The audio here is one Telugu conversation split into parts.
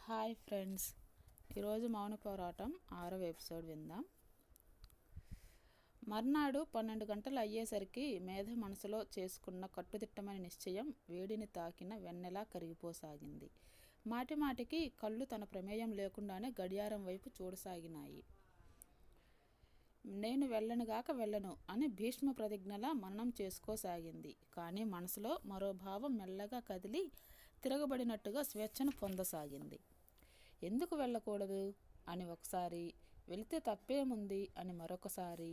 హాయ్ ఫ్రెండ్స్, ఈరోజు మౌన పోరాటం 6వ ఎపిసోడ్ విందాం. మర్నాడు 12 గంటలు అయ్యేసరికి మేధ మనసులో చేసుకున్న కట్టుదిట్టమైన నిశ్చయం వేడిని తాకిన వెన్నెలా కరిగిపోసాగింది. మాటిమాటికి కళ్ళు తన ప్రమేయం లేకుండానే గడియారం వైపు చూడసాగినాయి. నేను వెళ్ళను అని భీష్మ ప్రతిజ్ఞలా మననం చేసుకోసాగింది. కానీ మనసులో మరో భావం మెల్లగా కదిలి తిరగబడినట్టుగా స్వేచ్ఛను పొందసాగింది. ఎందుకు వెళ్ళకూడదు అని ఒకసారి, వెళితే తప్పేముంది అని మరొకసారి,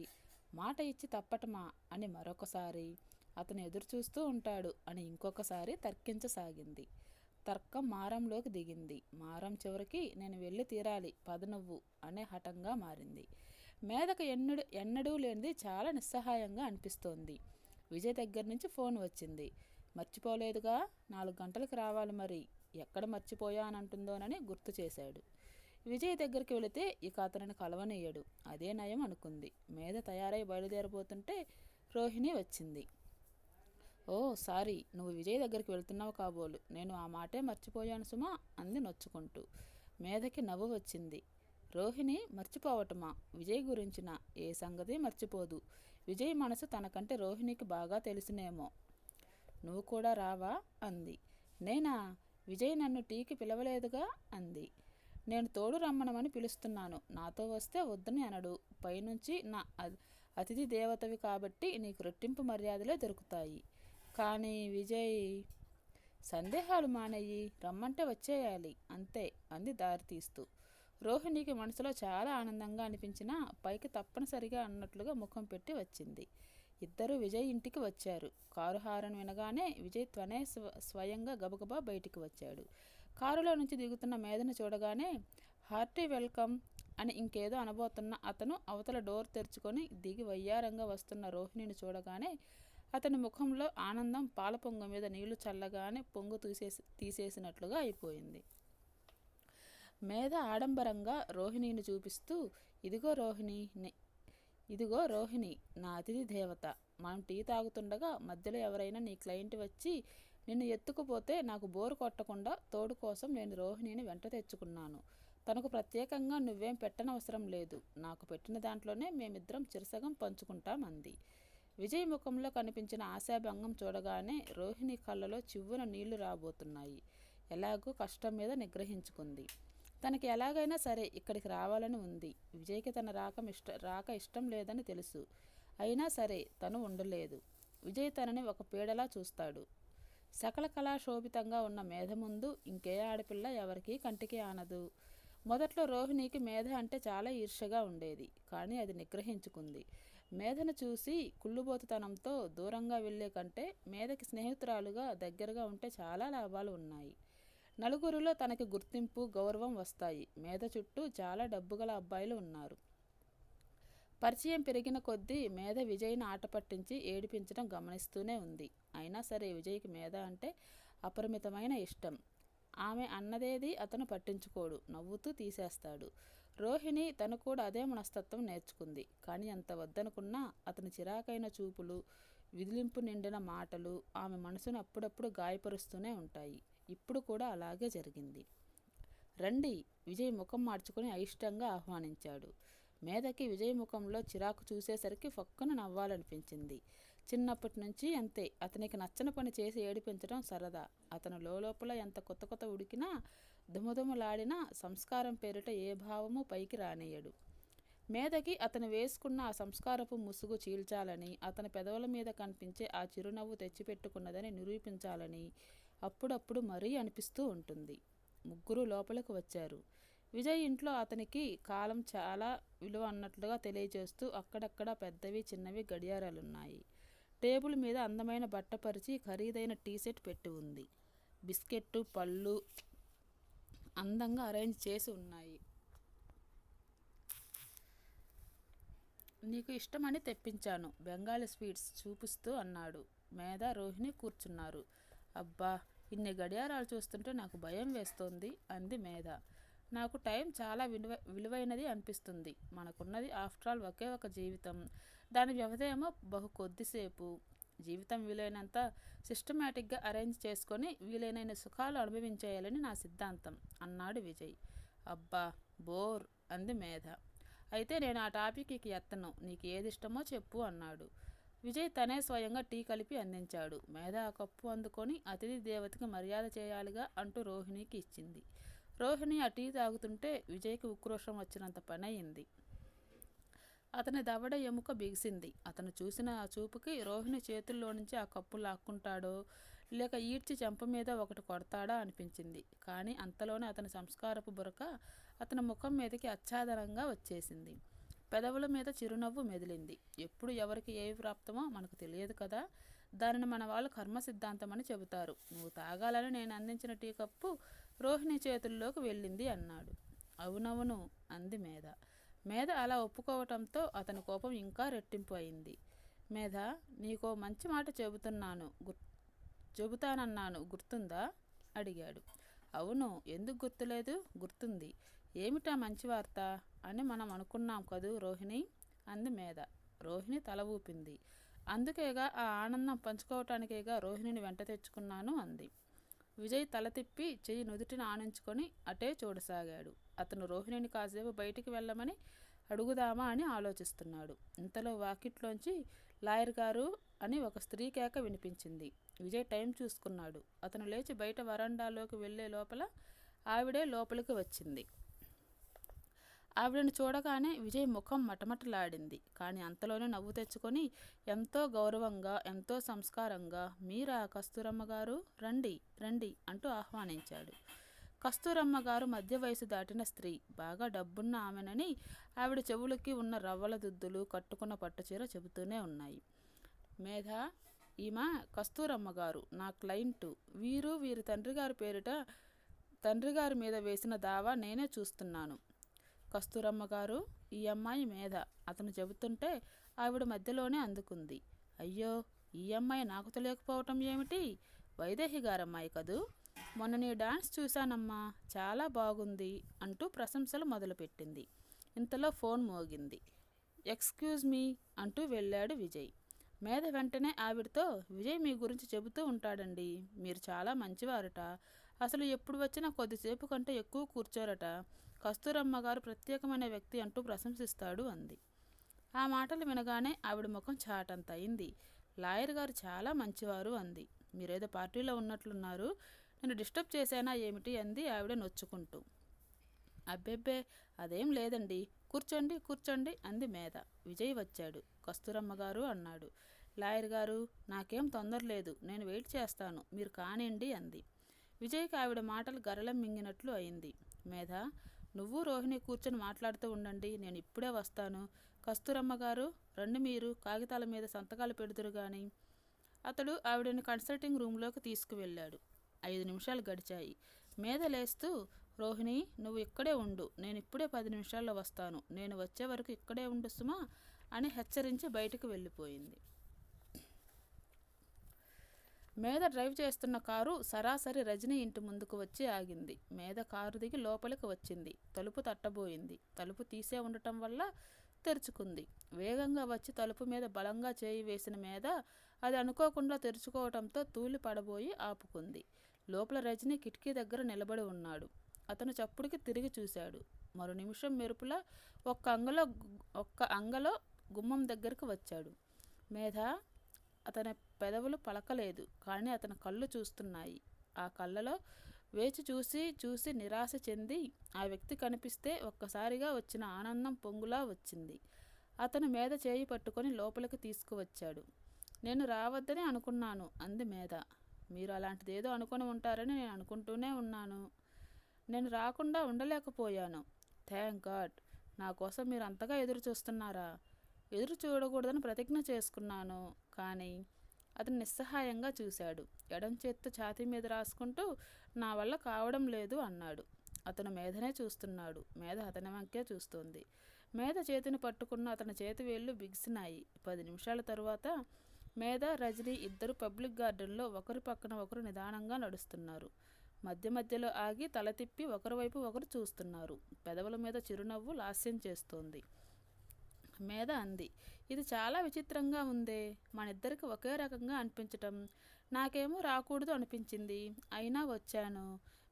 మాట ఇచ్చి తప్పటమా అని మరొకసారి, అతను ఎదురుచూస్తూ ఉంటాడు అని ఇంకొకసారి తర్కించసాగింది. తర్కం మారంలోకి దిగింది. మారం చివరికి నేను వెళ్ళి తీరాలి, పద నువ్వు అనే హఠంగా మారింది. మేధకు ఎన్నడూ లేనిది చాలా నిస్సహాయంగా అనిపిస్తోంది. విజయ్ దగ్గర నుంచి ఫోన్ వచ్చింది. మర్చిపోలేదుగా, 4 గంటలకు రావాలి, మరి ఎక్కడ మర్చిపోయానంటుందోనని గుర్తు చేశాడు. విజయ్ దగ్గరికి వెళితే ఇక అతనిని కలవనీయడు. అదే నయం అనుకుంది. మేధ తయారై బయలుదేరబోతుంటే రోహిణి వచ్చింది. ఓ సారీ, నువ్వు విజయ్ దగ్గరికి వెళ్తున్నావు కాబోలు, నేను ఆ మాటే మర్చిపోయాను సుమా అంది నొచ్చుకుంటూ. మేధకి నవ్వు వచ్చింది. రోహిణి మర్చిపోవటమా? విజయ్ గురించిన ఏ సంగతి మర్చిపోదు. విజయ్ మనసు తనకంటే రోహిణికి బాగా తెలుసునేమో. నువ్వు కూడా రావా అంది. నేనా? విజయ్ నన్ను టీకి పిలవలేదుగా అంది. నేను తోడు రమ్మనమని పిలుస్తున్నాను. నాతో వస్తే వద్దని అనడు. పైనుంచి నా అతిథి దేవతవి కాబట్టి నీకు రెట్టింపు మర్యాదలే దొరుకుతాయి. కానీ విజయ్... సందేహాలు మానేయి, రమ్మంటే వచ్చేయాలి అంతే అంది దారి తీస్తూ. రోహిణికి మనసులో చాలా ఆనందంగా అనిపించినా పైకి తప్పనిసరిగా అన్నట్లుగా ముఖం పెట్టి వచ్చింది. ఇద్దరూ విజయ్ ఇంటికి వచ్చారు. కారు హారన్ వినగానే విజయ్ త్వనే స్వయంగా గబగబా బయటికి వచ్చాడు. కారులో నుంచి దిగుతున్న మేధను చూడగానే హార్టీ వెల్కమ్ అని ఇంకేదో అనబోతున్న అతను అవతల డోర్ తెరుచుకొని దిగి వయ్యారంగా వస్తున్న రోహిణిని చూడగానే అతని ముఖంలో ఆనందం పాల పొంగు మీద నీళ్లు చల్లగానే పొంగు తీసేసినట్లుగా అయిపోయింది. మేధ ఆడంబరంగా రోహిణిని చూపిస్తూ, ఇదిగో రోహిణి, నా అతిథి దేవత. మనం టీ తాగుతుండగా మధ్యలో ఎవరైనా నీ క్లయింట్ వచ్చి నిన్ను ఎత్తుకుపోతే నాకు బోరు కొట్టకుండా తోడు కోసం నేను రోహిణిని వెంట తెచ్చుకున్నాను. తనకు ప్రత్యేకంగా నువ్వేం పెట్టనవసరం లేదు. నాకు పెట్టిన దాంట్లోనే మేమిద్దరం చిరసగం పంచుకుంటాం అంది. విజయ్ ముఖంలో కనిపించిన ఆశాభంగం చూడగానే రోహిణి కళ్ళలో చివ్వున నీళ్లు రాబోతున్నాయి. ఎలాగూ కష్టం మీద నిగ్రహించుకుంది. తనకి ఎలాగైనా సరే ఇక్కడికి రావాలని ఉంది. విజయ్కి తన రాక ఇష్టం లేదని తెలుసు. అయినా సరే తను ఉండలేదు. విజయ్ తనని ఒక పీడలా చూస్తాడు. సకల కళాశోభితంగా ఉన్న మేధ ముందు ఇంకే ఆడపిల్ల ఎవరికీ కంటికి ఆనదు. మొదట్లో రోహిణికి మేధ అంటే చాలా ఈర్ష్యగా ఉండేది. కానీ అది నిగ్రహించుకుంది. మేధను చూసి కుళ్ళుబోతుతనంతో దూరంగా వెళ్ళే కంటే మేధకి స్నేహితురాలుగా దగ్గరగా ఉంటే చాలా లాభాలు ఉన్నాయి. నలుగురిలో తనకి గుర్తింపు, గౌరవం వస్తాయి. మేధ చుట్టూ చాలా డబ్బుగల అబ్బాయిలు ఉన్నారు. పరిచయం పెరిగిన కొద్దీ మేధ విజయ్ని ఆట పట్టించి ఏడిపించడం గమనిస్తూనే ఉంది. అయినా సరే విజయ్కి మేధ అంటే అపరిమితమైన ఇష్టం. ఆమె అన్నదేది అతను పట్టించుకోడు, నవ్వుతూ తీసేస్తాడు. రోహిణి తను కూడా అదే మనస్తత్వం నేర్చుకుంది. కానీ అంత వద్దనుకున్నా అతని చిరాకైన చూపులు, విదిలింపు నిండిన మాటలు ఆమె మనసును అప్పుడప్పుడు గాయపరుస్తూనే ఉంటాయి. ఇప్పుడు కూడా అలాగే జరిగింది. రండి, విజయ్ ముఖం మార్చుకుని అయిష్టంగా ఆహ్వానించాడు. మేధకి విజయ్ ముఖంలో చిరాకు చూసేసరికి ఫక్కున నవ్వాలనిపించింది. చిన్నప్పటి నుంచి అంతే. అతనికి నచ్చని పని చేసి ఏడిపించడం సరదా. అతను లోపల ఎంత కొత్త ఉడికినా, దుమదుమలాడినా సంస్కారం పేరిట ఏ భావము పైకి రానియడు. మేధకి అతను వేసుకున్న ఆ సంస్కారపు ముసుగు చీల్చాలని, అతని పెదవుల మీద కనిపించే ఆ చిరునవ్వు తెచ్చిపెట్టుకున్నదని నిరూపించాలని అప్పుడప్పుడు మరీ అనిపిస్తూ ఉంటుంది. ముగ్గురు లోపలికి వచ్చారు. విజయ్ ఇంట్లో అతనికి కాలం చాలా విలువ అన్నట్లుగా తెలియజేస్తూ అక్కడక్కడ పెద్దవి చిన్నవి గడియారాలున్నాయి. టేబుల్ మీద అందమైన బట్టపరిచి ఖరీదైన టీ సెట్ పెట్టి ఉంది. బిస్కెట్టు, పళ్ళు అందంగా అరేంజ్ చేసి ఉన్నాయి. నీకు ఇష్టమని తెప్పించాను, బెంగాలీ స్వీట్స్ చూపిస్తూ అన్నాడు. మేధ, రోహిణి కూర్చున్నారు. అబ్బా, ఇన్ని గడియారాలు చూస్తుంటే నాకు భయం వేస్తోంది అంది మేధ. నాకు టైం చాలా విలువైనది అనిపిస్తుంది. మనకున్నది ఆఫ్టర్ ఆల్ ఒకే ఒక జీవితం. దాని వ్యవధేమో బహు కొద్దిసేపు. జీవితం వీలైనంత సిస్టమేటిక్గా అరేంజ్ చేసుకొని వీలైనన్ని సుఖాలు అనుభవించేయాలని నా సిద్ధాంతం అన్నాడు విజయ్. అబ్బా, బోర్ అంది మేధ. అయితే నేను ఆ టాపిక్కి ఎత్తను, నీకు ఏది ఇష్టమో చెప్పు అన్నాడు. విజయ్ తనే స్వయంగా టీ కలిపి అందించాడు. మేధ ఆ కప్పు అందుకొని అతిథి దేవతకి మర్యాద చేయాలిగా అంటూ రోహిణికి ఇచ్చింది. రోహిణి ఆ టీ తాగుతుంటే విజయ్కి ఉక్రోషం వచ్చినంత పని అయింది. అతని దవడ ఎముక బిగిసింది. అతను చూసిన ఆ చూపుకి రోహిణి చేతుల్లో నుంచి ఆ కప్పు లాక్కుంటాడో లేక ఈడ్చి చెంప మీద ఒకటి కొడతాడా అనిపించింది. కానీ అంతలోనే అతని సంస్కారపు బురక అతని ముఖం మీదకి ఆచ్ఛాదనంగా వచ్చేసింది. పెదవుల మీద చిరునవ్వు మెదిలింది. ఎప్పుడు ఎవరికి ఏవి ప్రాప్తమో మనకు తెలియదు కదా. దానిని మన వాళ్ళు కర్మ సిద్ధాంతం అని చెబుతారు. నువ్వు తాగాలని నేను అందించిన టీ కప్పు రోహిణి చేతుల్లోకి వెళ్ళింది అన్నాడు. అవునవును అంది మేధ. మేధ అలా ఒప్పుకోవటంతో అతని కోపం ఇంకా రెట్టింపు అయింది. మేధ, నీకో మంచి మాట చెబుతానన్నాను గుర్తుందా అడిగాడు. అవును, ఎందుకు గుర్తులేదు? గుర్తుంది. ఏమిటా మంచి వార్త అని మనం అనుకున్నాం కదూ రోహిణి అంది మేధ. రోహిణి తల ఊపింది. అందుకేగా, ఆ ఆనందం పంచుకోవటానికేగా రోహిణిని వెంట తెచ్చుకున్నాను అంది. విజయ్ తల తిప్పి చెయ్యి నుదుటిని ఆనించుకొని అటే చూడసాగాడు. అతను రోహిణిని కాసేపు బయటికి వెళ్ళమని అడుగుదామా అని ఆలోచిస్తున్నాడు. ఇంతలో వాకిట్లోంచి లాయర్ గారు అని ఒక స్త్రీ కేక వినిపించింది. విజయ్ టైం చూసుకున్నాడు. అతను లేచి బయట వరండాలోకి వెళ్లే లోపల ఆవిడే లోపలికి వచ్చింది. ఆవిడని చూడగానే విజయ్ ముఖం మటమటలాడింది. కానీ అంతలోనే నవ్వు తెచ్చుకొని ఎంతో గౌరవంగా, ఎంతో సంస్కారంగా, మీరా కస్తూరమ్మ గారు, రండి రండి అంటూ ఆహ్వానించాడు. కస్తూరమ్మ గారు మధ్య వయసు దాటిన స్త్రీ. బాగా డబ్బున్న ఆమెనని ఆవిడ చెవులకి ఉన్న రవ్వల దుద్దులు, కట్టుకున్న పట్టుచీర చెబుతూనే ఉన్నాయి. మేధ, ఈమె కస్తూరమ్మ గారు నా క్లయింటు. వీరి తండ్రి గారి మీద వేసిన దావా నేనే చూస్తున్నాను. కస్తూరమ్మ గారు, ఈ అమ్మాయి మేధ అతను చెబుతుంటే ఆవిడ మధ్యలోనే అందుకుంది. అయ్యో, ఈ అమ్మాయి నాకు తెలియకపోవటం ఏమిటి? వైదేహి గారమ్మాయి కదూ. మొన్న నీ డాన్స్ చూశానమ్మా, చాలా బాగుంది అంటూ ప్రశంసలు మొదలుపెట్టింది. ఇంతలో ఫోన్ మోగింది. ఎక్స్క్యూజ్ మీ అంటూ వెళ్ళాడు విజయ్. మేధ వెంటనే ఆవిడతో, విజయ్ మీ గురించి చెబుతూ ఉంటాడండి, మీరు చాలా మంచివారట, అసలు ఎప్పుడు వచ్చినా కొద్దిసేపు కంటే ఎక్కువ కూర్చోరట, కస్తూరమ్మ గారు ప్రత్యేకమైన వ్యక్తి అంటూ ప్రశంసిస్తాడు అంది. ఆ మాటలు వినగానే ఆవిడ ముఖం చాటంత అయింది. లాయర్ గారు చాలా మంచివారు అంది. మీరేదో పార్టీలో ఉన్నట్లున్నారు, నేను డిస్టర్బ్ చేశానా ఏమిటి అంది ఆవిడ నొచ్చుకుంటూ. అబ్బెబ్బే, అదేం లేదండి, కూర్చోండి కూర్చోండి అంది మేధ. విజయ్ వచ్చాడు. కస్తూరమ్మ గారు అన్నాడు. లాయర్ గారు, నాకేం తొందర లేదు, నేను వెయిట్ చేస్తాను, మీరు కానివ్వండి అంది. విజయ్కి ఆవిడ మాటలు గరళం మింగినట్లు అయింది. మేధ, నువ్వు రోహిణి కూర్చొని మాట్లాడుతూ ఉండండి, నేను ఇప్పుడే వస్తాను. కస్తూరమ్మ గారు, రండి, మీరు కాగితాల మీద సంతకాలు పెడుతురు గాని. అతడు ఆవిడని కన్సల్టింగ్ రూమ్లోకి తీసుకువెళ్ళాడు. 5 నిమిషాలు గడిచాయి. మేధ లేస్తూ, రోహిణి, నువ్వు ఇక్కడే ఉండు, నేను ఇప్పుడే 10 నిమిషాల్లో వస్తాను, నేను వచ్చే వరకు ఇక్కడే ఉండు సుమా అని హెచ్చరించి బయటకు వెళ్ళిపోయింది. మేధ డ్రైవ్ చేస్తున్న కారు సరాసరి రజని ఇంటి ముందుకు వచ్చి ఆగింది. మేధ కారు దిగి లోపలికి వచ్చింది. తలుపు తట్టబోయింది. తలుపు తీసే ఉండటం వల్ల తెరుచుకుంది. వేగంగా వచ్చి తలుపు మీద బలంగా చేయి వేసిన మేధ అది అనుకోకుండా తెరుచుకోవటంతో తూలి పడబోయి ఆపుకుంది. లోపల రజని కిటికీ దగ్గర నిలబడి ఉన్నాడు. అతను చప్పుడుకి తిరిగి చూశాడు. మరో నిమిషం మెరుపులా ఒక్క అంగలో గుమ్మం దగ్గరకు వచ్చాడు. మేధ, అతని పెదవులు పలకలేదు, కానీ అతని కళ్ళు చూస్తున్నాయి. ఆ కళ్ళలో వేచి చూసి చూసి నిరాశ చెంది ఆ వ్యక్తి కనిపిస్తే ఒక్కసారిగా వచ్చిన ఆనందం పొంగులా వచ్చింది. అతను మేధ చేయి పట్టుకొని లోపలికి తీసుకువచ్చాడు. నేను రావద్దని అనుకున్నాను అంది మేధ. మీరు అలాంటిదేదో అనుకుని ఉంటారని నేను అనుకుంటూనే ఉన్నాను. నేను రాకుండా ఉండలేకపోయాను. Thank God. నా కోసం మీరు అంతగా ఎదురు చూస్తున్నారా? ఎదురు చూడకూడదని ప్రతిజ్ఞ చేసుకున్నాను. కానీ అతను నిస్సహాయంగా చూశాడు. ఎడం చేత్తో ఛాతీ మీద రాసుకుంటూ, నా వల్ల కావడం లేదు అన్నాడు. అతను మేధనే చూస్తున్నాడు. మేధ అతని వంకే చూస్తోంది. మేధ చేతిని పట్టుకున్న అతని చేతి వేళ్ళు బిగిసినాయి. 10 నిమిషాల తరువాత మేధ, రజని ఇద్దరు పబ్లిక్ గార్డెన్లో ఒకరి పక్కన ఒకరు నిదానంగా నడుస్తున్నారు. మధ్య మధ్యలో ఆగి తల తిప్పి ఒకరి వైపు ఒకరు చూస్తున్నారు. పెదవుల మీద చిరునవ్వు లాస్యం చేస్తోంది. మేధ అంది. ఇది చాలా విచిత్రంగా ఉందే. మనిద్దరికి ఒకే రకంగా అనిపించటం. నాకేమో రాకూడదు అనిపించింది, అయినా వచ్చాను.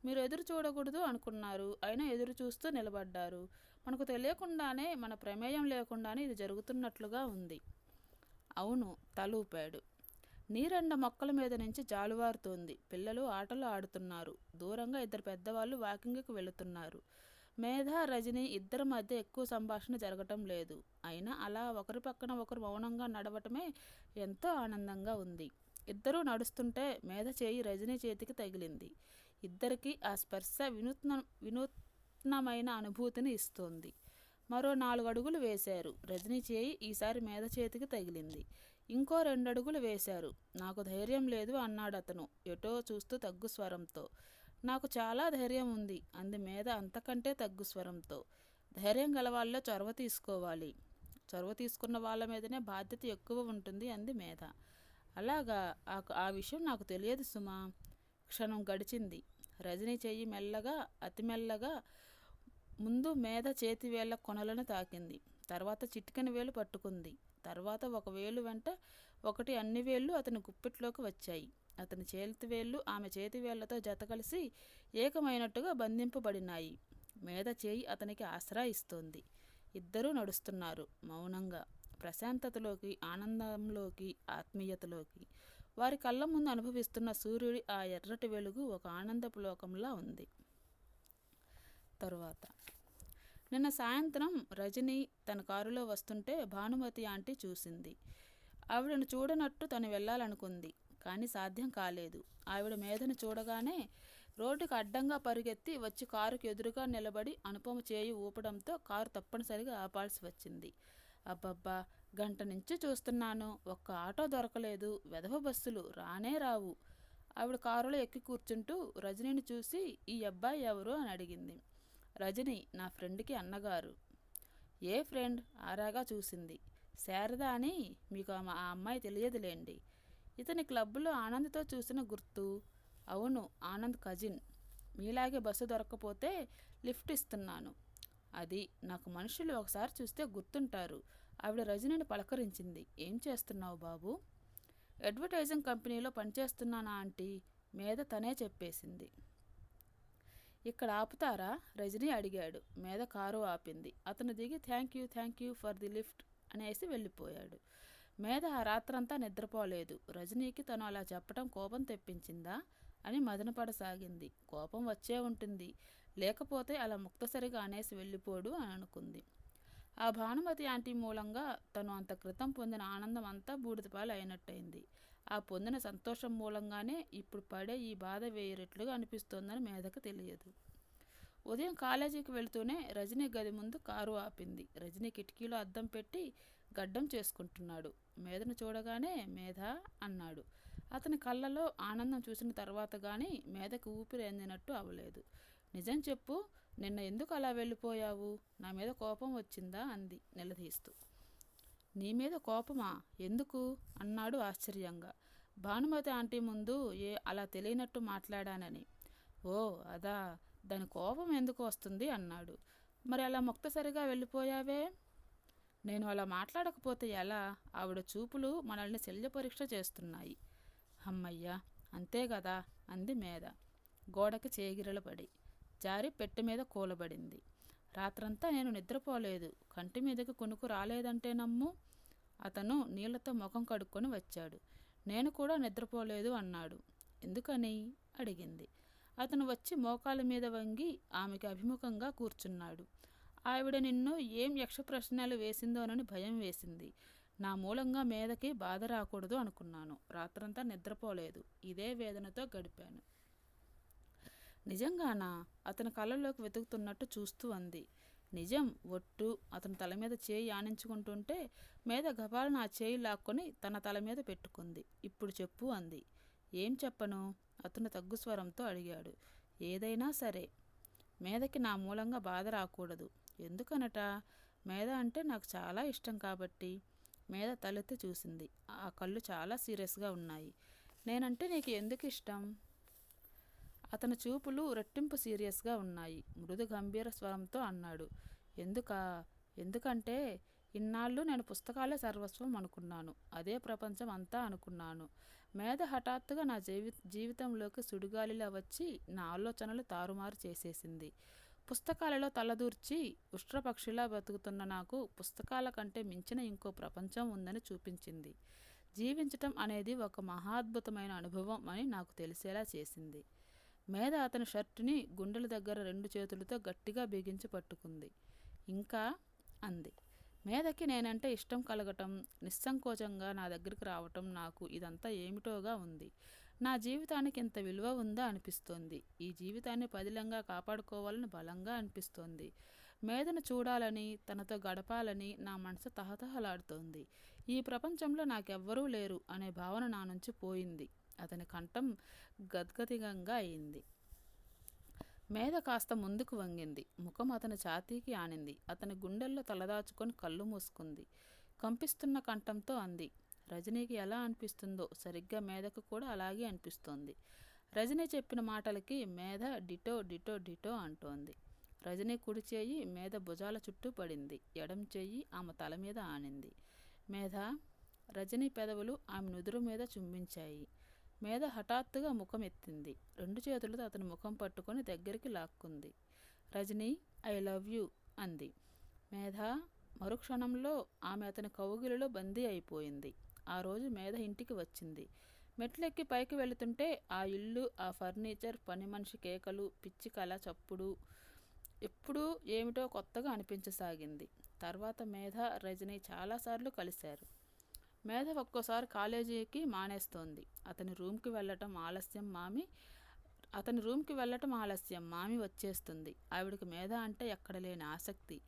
మీరు ఎదురు చూడకూడదు అనుకున్నారు, అయినా ఎదురు చూస్తూ నిలబడ్డారు. మనకు తెలియకుండానే, మన ప్రమేయం లేకుండానే ఇది జరుగుతున్నట్లుగా ఉంది. అవును, తలూపాడు. నీరెండ మొక్కల మీద నుంచి జాలువారుతోంది. పిల్లలు ఆటలు ఆడుతున్నారు. దూరంగా ఇద్దరు పెద్దవాళ్ళు వాకింగ్కి వెళుతున్నారు. మేధ, రజని ఇద్దరి మధ్య ఎక్కువ సంభాషణ జరగటం లేదు. అయినా అలా ఒకరి పక్కన ఒకరు మౌనంగా నడవటమే ఎంతో ఆనందంగా ఉంది. ఇద్దరూ నడుస్తుంటే మేధ చేయి రజనీ చేతికి తగిలింది. ఇద్దరికీ ఆ స్పర్శ వినూత్నమైన అనుభూతిని ఇస్తోంది. మరో 4 అడుగులు వేశారు. రజనీ చేయి ఈసారి మేధ చేతికి తగిలింది. ఇంకో 2 అడుగులు వేశారు. నాకు ధైర్యం లేదు అన్నాడతను ఎటో చూస్తూ తగ్గు స్వరంతో. నాకు చాలా ధైర్యం ఉంది అంది మేధ అంతకంటే తగ్గు స్వరంతో. ధైర్యం గలవాళ్ళలో చొరవ తీసుకోవాలి. చొరవ తీసుకున్న వాళ్ళ మీదనే బాధ్యత ఎక్కువ ఉంటుంది అంది మేధ. అలాగా, ఆ విషయం నాకు తెలియదు సుమా. క్షణం గడిచింది. రజనీ చెయ్యి మెల్లగా, అతి మెల్లగా ముందు మేధ చేతివేళ్ల కొనలను తాకింది. తర్వాత చిటికెన వేలు పట్టుకుంది. తర్వాత ఒక వేలు వెంట ఒకటి అన్ని వేళ్ళు అతని గుప్పిట్లోకి వచ్చాయి. అతని చేతివేళ్లు ఆమె చేతివేళ్లతో జతకలిసి ఏకమైనట్టుగా బంధింపబడినాయి. మేధ చేయి అతనికి ఆసరా ఇస్తోంది. ఇద్దరూ నడుస్తున్నారు మౌనంగా, ప్రశాంతతలోకి, ఆనందంలోకి, ఆత్మీయతలోకి. వారి కళ్ళ ముందు అనుభవిస్తున్న సూర్యుడి ఆ ఎర్రటి వెలుగు ఒక ఆనందపు లోకంలా ఉంది. తరువాత నిన్న సాయంత్రం రజని తన కారులో వస్తుంటే భానుమతి ఆంటీ చూసింది. ఆవిడను చూడనట్టు తను వెళ్ళాలనుకుంది, కానీ సాధ్యం కాలేదు. ఆవిడ మేధను చూడగానే రోడ్డుకు అడ్డంగా పరుగెత్తి వచ్చి కారుకు ఎదురుగా నిలబడి అనుపమ చేయి ఊపడంతో కారు తప్పనిసరిగా ఆపాల్సి వచ్చింది. అబ్బబ్బా, గంట నుంచి చూస్తున్నాను, ఒక్క ఆటో దొరకలేదు. వెధవ బస్సులు రానే రావు. ఆవిడ కారులో ఎక్కి కూర్చుంటూ రజనీని చూసి ఈ అబ్బాయి ఎవరు అని అడిగింది. రజని నా ఫ్రెండ్కి అన్నగారు. ఏ ఫ్రెండ్? ఆరాగా చూసింది. శారద అని. మీకు ఆ అమ్మాయి తెలియదులేండి. ఇతని క్లబ్లో ఆనంద్తో చూసిన గుర్తు. అవును, ఆనంద్ కజిన్. మీలాగే బస్సు దొరక్కపోతే లిఫ్ట్ ఇస్తున్నాను. అది నాకు మనుషులు ఒకసారి చూస్తే గుర్తుంటారు. ఆవిడ రజనిని పలకరించింది. ఏం చేస్తున్నావు బాబు? అడ్వర్టైజింగ్ కంపెనీలో పనిచేస్తున్నానా ఆంటీ? మేధ తనే చెప్పేసింది. ఇక్కడ ఆపుతారా? రజనీ అడిగాడు. మేధ కారు ఆపింది. అతను దిగి thank you for the lift అనేసి వెళ్ళిపోయాడు. మేధ ఆ రాత్రంతా నిద్రపోలేదు. రజనీకి తను అలా చెప్పటం కోపం తెప్పించిందా అని మదనపడసాగింది. కోపం వచ్చే ఉంటుంది, లేకపోతే అలా ముక్తసరిగా అనేసి వెళ్ళిపోడు అని అనుకుంది. ఆ భానుమతి ఆంటీ మూలంగా తను అంత క్రితం పొందిన ఆనందం అంతా బూడిదపాలు అయినట్టయింది. ఆ పొందిన సంతోషం మూలంగానే ఇప్పుడు పడే ఈ బాధ 1000 రెట్లుగా అనిపిస్తోందని మేధకు తెలియదు. ఉదయం కాలేజీకి వెళుతూనే రజనీ గది ముందు కారు ఆపింది. రజనీ కిటికీలో అద్దం పెట్టి గడ్డం చేసుకుంటున్నాడు. మేధను చూడగానే మేధ అన్నాడు. అతని కళ్ళలో ఆనందం చూసిన తర్వాత గానీ మేధకు ఊపిరి అందినట్టు అవలేదు. నిజం చెప్పు, నిన్న ఎందుకు అలా వెళ్ళిపోయావు? నా మీద కోపం వచ్చిందా అంది నిలదీస్తూ. నీ మీద కోపమా? ఎందుకు? అన్నాడు ఆశ్చర్యంగా. భానుమతి ఆంటీ ముందు అలా తెలియనట్టు మాట్లాడానని. ఓ అదా, దాని కోపం ఎందుకు వస్తుంది అన్నాడు. మరి అలా ముక్తసరిగా వెళ్ళిపోయావే? నేను అలా మాట్లాడకపోతే ఎలా? ఆవిడ చూపులు మనల్ని శల్య పరీక్ష చేస్తున్నాయి. అమ్మయ్యా, అంతే కదా అంది మేధ గోడకి చేగిరలపడి. జారి పెట్టె మీద కూలబడింది. రాత్రంతా నేను నిద్రపోలేదు. కంటి మీదకి కునుకు రాలేదంటే నమ్ము. అతను నీళ్లతో ముఖం కడుక్కొని వచ్చాడు. నేను కూడా నిద్రపోలేదు అన్నాడు. ఎందుకని అడిగింది. అతను వచ్చి మోకాల మీద వంగి ఆమెకి అభిముఖంగా కూర్చున్నాడు. ఆవిడ నిన్ను ఏం యక్ష ప్రశ్నలు వేసిందోనని భయం వేసింది. నా మూలంగా మేధకి బాధ రాకూడదు అనుకున్నాను. రాత్రంతా నిద్రపోలేదు. ఇదే వేదనతో గడిపాను. నిజంగానా? అతని కళ్ళలోకి వెతుకుతున్నట్టు చూస్తూ అంది. నిజం, ఒట్టు. అతని తల మీద చేయి ఆనించుకుంటుంటే మేధ గబాలను ఆ చేయి లాక్కొని తన తల మీద పెట్టుకుంది. ఇప్పుడు చెప్పు అంది. ఏం చెప్పను? అతను తగ్గు స్వరంతో అడిగాడు. ఏదైనా సరే. మేధకి నా మూలంగా బాధ రాకూడదు. ఎందుకనట? మేధ అంటే నాకు చాలా ఇష్టం కాబట్టి. మేధ తలెత్తి చూసింది. ఆ కళ్ళు చాలా సీరియస్గా ఉన్నాయి. నేనంటే నీకు ఎందుకు ఇష్టం? అతని చూపులు రెట్టింపు సీరియస్గా ఉన్నాయి. మృదు గంభీర స్వరంతో అన్నాడు. ఎందుకంటే ఇన్నాళ్ళు నేను పుస్తకాలే సర్వస్వం అనుకున్నాను. అదే ప్రపంచం అంతా అనుకున్నాను. మేధ హఠాత్తుగా నా జీవితంలోకి సుడిగాలిలా వచ్చి నా ఆలోచనలు తారుమారు చేసేసింది. పుస్తకాలలో తలదూర్చి ఉష్ట్రపక్షిలా బతుకుతున్న నాకు పుస్తకాల కంటే మించిన ఇంకో ప్రపంచం ఉందని చూపించింది. జీవించటం అనేది ఒక మహాద్భుతమైన అనుభవం అని నాకు తెలిసేలా చేసింది. మేధ అతని షర్టుని గుండెల దగ్గర 2 చేతులతో గట్టిగా బిగించి పట్టుకుంది. ఇంకా అంది. మేధకి నేనంటే ఇష్టం కలగటం, నిస్సంకోచంగా నా దగ్గరికి రావటం, నాకు ఇదంతా ఏమిటోగా ఉంది. నా జీవితానికి ఇంత విలువ ఉందా అనిపిస్తోంది. ఈ జీవితాన్ని పదిలంగా కాపాడుకోవాలని బలంగా అనిపిస్తోంది. మేధను చూడాలని, తనతో గడపాలని నా మనసు తహతహలాడుతోంది. ఈ ప్రపంచంలో నాకెవ్వరూ లేరు అనే భావన నా నుంచి పోయింది. అతని కంఠం గద్గదికంగా అయింది. మేధ కాస్త ముందుకు వంగింది. ముఖం అతని ఛాతీకి ఆనింది. అతని గుండెల్లో తలదాచుకొని కళ్ళు మూసుకుంది. కంపిస్తున్న కంఠంతో అంది. రజనీకి ఎలా అనిపిస్తుందో సరిగ్గా మేధకు కూడా అలాగే అనిపిస్తోంది. రజనీ చెప్పిన మాటలకి మేధ డిటో డిటో డిటో అంటోంది. రజనీ కుడి చేయి మేధ భుజాల చుట్టూ పడింది. ఎడం చెయ్యి ఆమె తల మీద ఆనింది. మేధ. రజనీ పెదవులు ఆమె నుదురు మీద చుంబించాయి. మేధ హఠాత్తుగా ముఖం ఎత్తింది. 2 చేతులతో అతని ముఖం పట్టుకొని దగ్గరికి లాక్కుంది. రజనీ, ఐ లవ్ యూ అంది. మేధ. మరుక్షణంలో ఆమె అతని కౌగిలిలో బందీ అయిపోయింది. ఆ రోజు మేధ ఇంటికి వచ్చింది. మెట్లెక్కి పైకి వెళుతుంటే ఆ ఇల్లు, ఆ ఫర్నిచర్, పని మనిషి కేకలు, పిచ్చి కల చప్పుడు ఎప్పుడూ ఏమిటో కొత్తగా అనిపించసాగింది. తర్వాత మేధ, రజనీ చాలాసార్లు కలిశారు. మేధ ఒక్కోసారి కాలేజీకి మానేస్తోంది. అతని రూమ్కి వెళ్ళటం ఆలస్యం. మామి వచ్చేస్తుంది. ఆవిడకి మేధ అంటే ఎక్కడ లేని ఆసక్తి.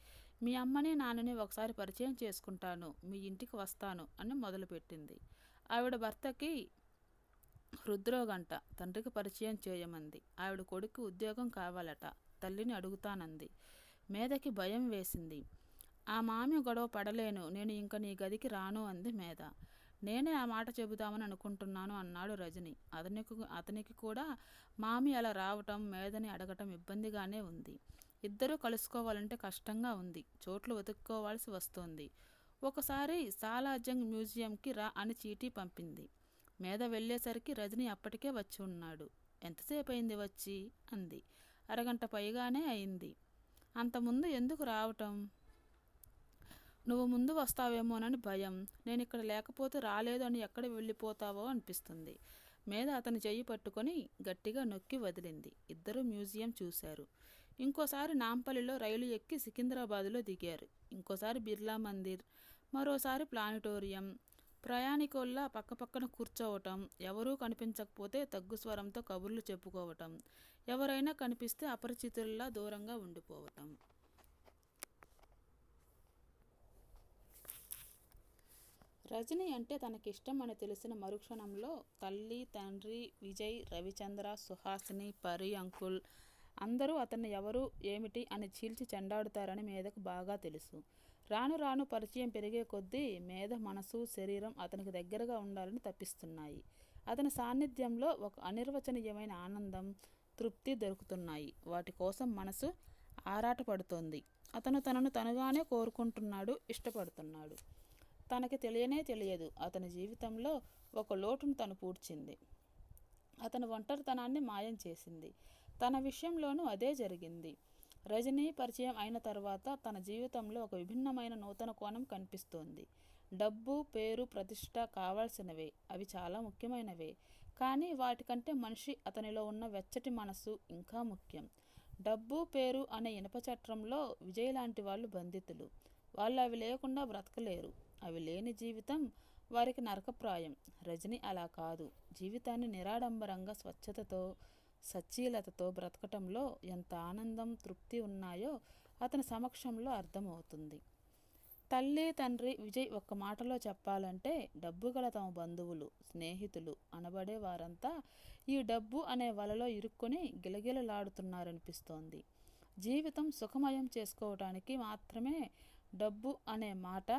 మీ అమ్మని నాన్నని ఒకసారి పరిచయం చేసుకుంటాను, మీ ఇంటికి వస్తాను అని మొదలుపెట్టింది. ఆవిడ భర్తకి హృద్రోగంట. తండ్రికి పరిచయం చేయమంది. ఆవిడ కొడుకు ఉద్యోగం కావాలట. తల్లిని అడుగుతానంది. మేధకి భయం వేసింది. ఆ మామి గొడవ పడలేను, నేను ఇంక నీ గదికి రాను అంది మేధ. నేనే ఆ మాట చెబుదామని అనుకుంటున్నాను అన్నాడు రజని. అతనికి కూడా మామి అలా రావటం, మేధని అడగటం ఇబ్బందిగానే ఉంది. ఇద్దరూ కలుసుకోవాలంటే కష్టంగా ఉంది. చోట్లు వెతుక్కోవాల్సి వస్తోంది. ఒకసారి సాలార్జంగ్ మ్యూజియంకి రా అని చీటీ పంపింది. మేధ వెళ్ళేసరికి రజని అప్పటికే వచ్చి ఉన్నాడు. ఎంతసేపు అయింది వచ్చి అంది. అరగంట పైగానే అయింది. అంతముందు ఎందుకు రావటం? నువ్వు ముందు వస్తావేమోనని భయం. నేను ఇక్కడ లేకపోతే రాలేదు అని ఎక్కడ వెళ్ళిపోతావో అనిపిస్తుంది. మేధ అతని చెయ్యి పట్టుకొని గట్టిగా నొక్కి వదిలింది. ఇద్దరూ మ్యూజియం చూశారు. ఇంకోసారి నాంపల్లిలో రైలు ఎక్కి సికింద్రాబాదులో దిగారు. ఇంకోసారి బిర్లా మందిర్, మరోసారి ప్లానిటోరియం. ప్రయాణికుల్లా పక్కపక్కన కూర్చోవటం, ఎవరూ కనిపించకపోతే తగ్గు స్వరంతో కబుర్లు చెప్పుకోవటం, ఎవరైనా కనిపిస్తే అపరిచితుల్లా దూరంగా ఉండిపోవటం. రజని అంటే తనకిష్టం అని తెలిసిన మరుక్షణంలో తల్లి, తండ్రి, విజయ్, రవిచంద్ర, సుహాసిని, పరి అంకుల్ అందరూ అతన్ని ఎవరు, ఏమిటి అని చీల్చి చెండాడుతారని మేధకు బాగా తెలుసు. రాను రాను పరిచయం పెరిగే కొద్దీ మేధ మనసు, శరీరం అతనికి దగ్గరగా ఉండాలని తప్పిస్తున్నాయి. అతని సాన్నిధ్యంలో ఒక అనిర్వచనీయమైన ఆనందం, తృప్తి దొరుకుతున్నాయి. వాటి కోసం మనసు ఆరాటపడుతోంది. అతను తనను తనుగానే కోరుకుంటున్నాడు, ఇష్టపడుతున్నాడు. తనకి తెలియనే తెలియదు అతని జీవితంలో ఒక లోటును తను పూడ్చింది. అతని ఒంటరితనాన్ని మాయం చేసింది. తన విషయంలోనూ అదే జరిగింది. రజనీ పరిచయం అయిన తర్వాత తన జీవితంలో ఒక విభిన్నమైన నూతన కోణం కనిపిస్తోంది. డబ్బు, పేరు, ప్రతిష్ట కావాల్సినవే. అవి చాలా ముఖ్యమైనవే. కానీ వాటికంటే మనిషి, అతనిలో ఉన్న వెచ్చటి మనసు ఇంకా ముఖ్యం. డబ్బు, పేరు అనే ఇనప చట్రంలో విజయ్ లాంటి వాళ్ళు బంధితులు. వాళ్ళు అవి లేకుండా బ్రతకలేరు. అవి లేని జీవితం వారికి నరకప్రాయం. రజని అలా కాదు. జీవితాన్ని నిరాడంబరంగా, స్వచ్ఛతతో, సచ్చీలతతో బ్రతకటంలో ఎంత ఆనందం, తృప్తి ఉన్నాయో అతని సమక్షంలో అర్థమవుతుంది. తల్లి, తండ్రి, విజయ్ ఒక్క మాటలో చెప్పాలంటే డబ్బు గల తమ బంధువులు, స్నేహితులు అనబడే వారంతా ఈ డబ్బు అనే వలలో ఇరుక్కొని గిలగిలలాడుతున్నారనిపిస్తోంది. జీవితం సుఖమయం చేసుకోవటానికి మాత్రమే డబ్బు అనే మాట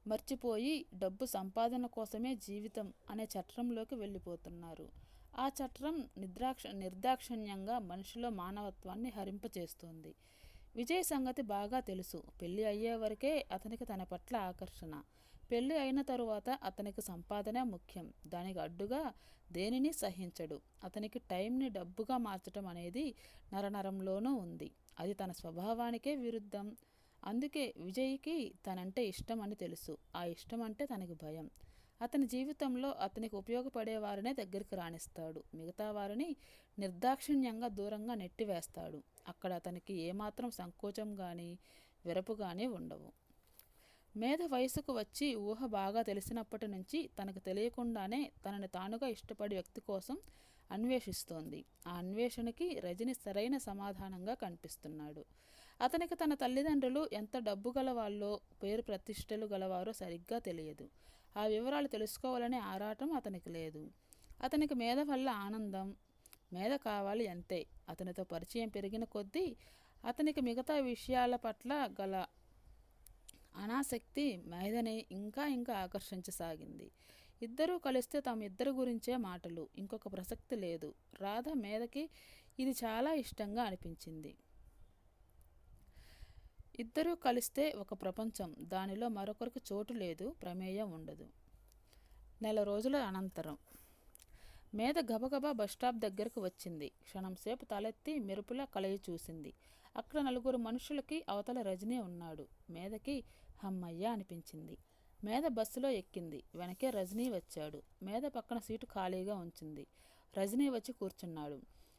మర్చిపోయి డబ్బు సంపాదన కోసమే జీవితం అనే చట్రంలోకి వెళ్ళిపోతున్నారు. ఆ చట్రం నిర్దాక్షిణ్యంగా మనిషిలో మానవత్వాన్ని హరింపచేస్తోంది. విజయ్ సంగతి బాగా తెలుసు. పెళ్లి అయ్యే వరకే అతనికి తన పట్ల ఆకర్షణ. పెళ్లి అయిన తరువాత అతనికి సంపాదనే ముఖ్యం. దానికి అడ్డుగా దేనిని సహించడు. అతనికి టైంని డబ్బుగా మార్చటం అనేది నరనరంలోనూ ఉంది. అది తన స్వభావానికే విరుద్ధం. అందుకే విజయ్కి తనంటే ఇష్టం అని తెలుసు. ఆ ఇష్టం అంటే తనకి భయం. అతని జీవితంలో అతనికి ఉపయోగపడేవారినే దగ్గరికి రాణిస్తాడు. మిగతా వారిని నిర్దాక్షిణ్యంగా దూరంగా నెట్టివేస్తాడు. అక్కడ అతనికి ఏమాత్రం సంకోచం కానీ విరపు కానీ ఉండవు. మేధ వయసుకు వచ్చి ఊహ బాగా తెలిసినప్పటి నుంచి తనకు తెలియకుండానే తనని తానుగా ఇష్టపడే వ్యక్తి కోసం అన్వేషిస్తోంది. ఆ అన్వేషణకి రజని సరైన సమాధానంగా కనిపిస్తున్నాడు. అతనికి తన తల్లిదండ్రులు ఎంత డబ్బు గలవాళ్ళో పేరు ప్రతిష్టలు గలవారో సరిగ్గా తెలియదు. ఆ వివరాలు తెలుసుకోవాలనే ఆరాటం అతనికి లేదు. అతనికి మేధ వల్ల ఆనందం. మేధ కావాలి అంతే. అతనితో పరిచయం పెరిగిన కొద్దీ అతనికి మిగతా విషయాల పట్ల గల అనాసక్తి మేధని ఇంకా ఇంకా ఆకర్షించసాగింది. ఇద్దరూ కలిస్తే తమ ఇద్దరి గురించే మాటలు, ఇంకొక ప్రసక్తి లేదు. రాధ మేధకి ఇది చాలా ఇష్టంగా అనిపించింది. ఇద్దరూ కలిస్తే ఒక ప్రపంచం. దానిలో మరొకరికి చోటు లేదు, ప్రమేయం ఉండదు. నెల రోజుల అనంతరం మేధ గబగబా బస్టాప్ దగ్గరకు వచ్చింది. క్షణంసేపు తలెత్తి మెరుపులా కలయి చూసింది. అక్కడ నలుగురు మనుషులకి అవతల రజనీ ఉన్నాడు. మేధకి హమ్మయ్య అనిపించింది. మేధ బస్సులో ఎక్కింది. వెనకే రజనీ వచ్చాడు. మేధ పక్కన సీటు ఖాళీగా ఉంచింది. రజనీ వచ్చి కూర్చున్నాడు.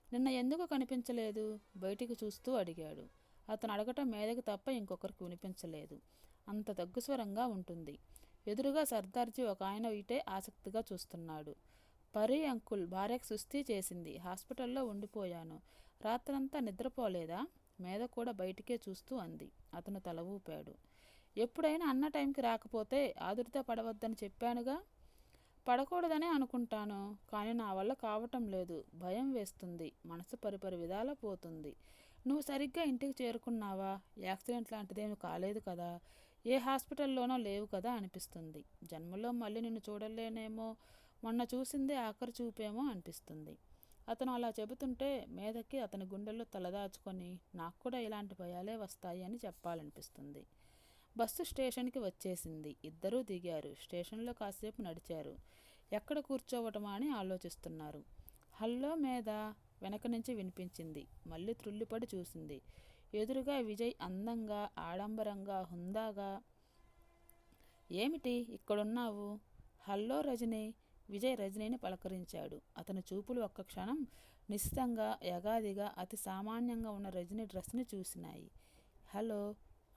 నిన్న ఎందుకు కనిపించలేదు? బయటికి చూస్తూ అడిగాడు. అతను అడగటం మేధకి తప్ప ఇంకొకరికి వినిపించలేదు. అంత దగ్గుస్వరంగా ఉంటుంది. ఎదురుగా సర్దార్జీ ఒక ఆయన ఇటే ఆసక్తిగా చూస్తున్నాడు. పరీ అంకుల్, భార్యకు సుస్థి చేసింది. హాస్పిటల్లో ఉండిపోయాను. రాత్రంతా నిద్రపోలేదా? మేధ కూడా బయటికే చూస్తూ అంది. అతను తల ఊపాడు. ఎప్పుడైనా అన్న టైంకి రాకపోతే ఆదుర్దా పడవద్దని చెప్పానుగా. పడకూడదనే అనుకుంటాను, కానీ నా వల్ల కావటం లేదు. భయం వేస్తుంది. మనసు పరిపరి విధాల పోతుంది. నువ్వు సరిగ్గా ఇంటికి చేరుకున్నావా? యాక్సిడెంట్ లాంటిదేమీ కాలేదు కదా? ఏ హాస్పిటల్లోనో లేవు కదా అనిపిస్తుంది. జన్మలో మళ్ళీ నిన్ను చూడలేనేమో, మొన్న చూసిందే ఆఖరి చూపేమో అనిపిస్తుంది. అతను అలా చెబుతుంటే మేధకి అతని గుండెల్లో తలదాచుకొని నాకు కూడా ఇలాంటి భయాలే వస్తాయి అని చెప్పాలనిపిస్తుంది. బస్సు స్టేషన్కి వచ్చేసింది. ఇద్దరూ దిగారు. స్టేషన్లో కాసేపు నడిచారు. ఎక్కడ కూర్చోవటమా అని ఆలోచిస్తున్నారు. హల్లో మేధ వెనక నుంచి వినిపించింది. మళ్ళీ త్రుళ్ళిపడి చూసింది. ఎదురుగా విజయ్ అందంగా, ఆడంబరంగా, హుందాగా. ఏమిటి ఇక్కడున్నావు? హల్లో రజని. విజయ్ రజనీని పలకరించాడు. అతని చూపులు ఒక్క క్షణం నిశితంగా, యగాదిగా, అతి సామాన్యంగా ఉన్న రజని డ్రెస్ని చూసినాయి. హలో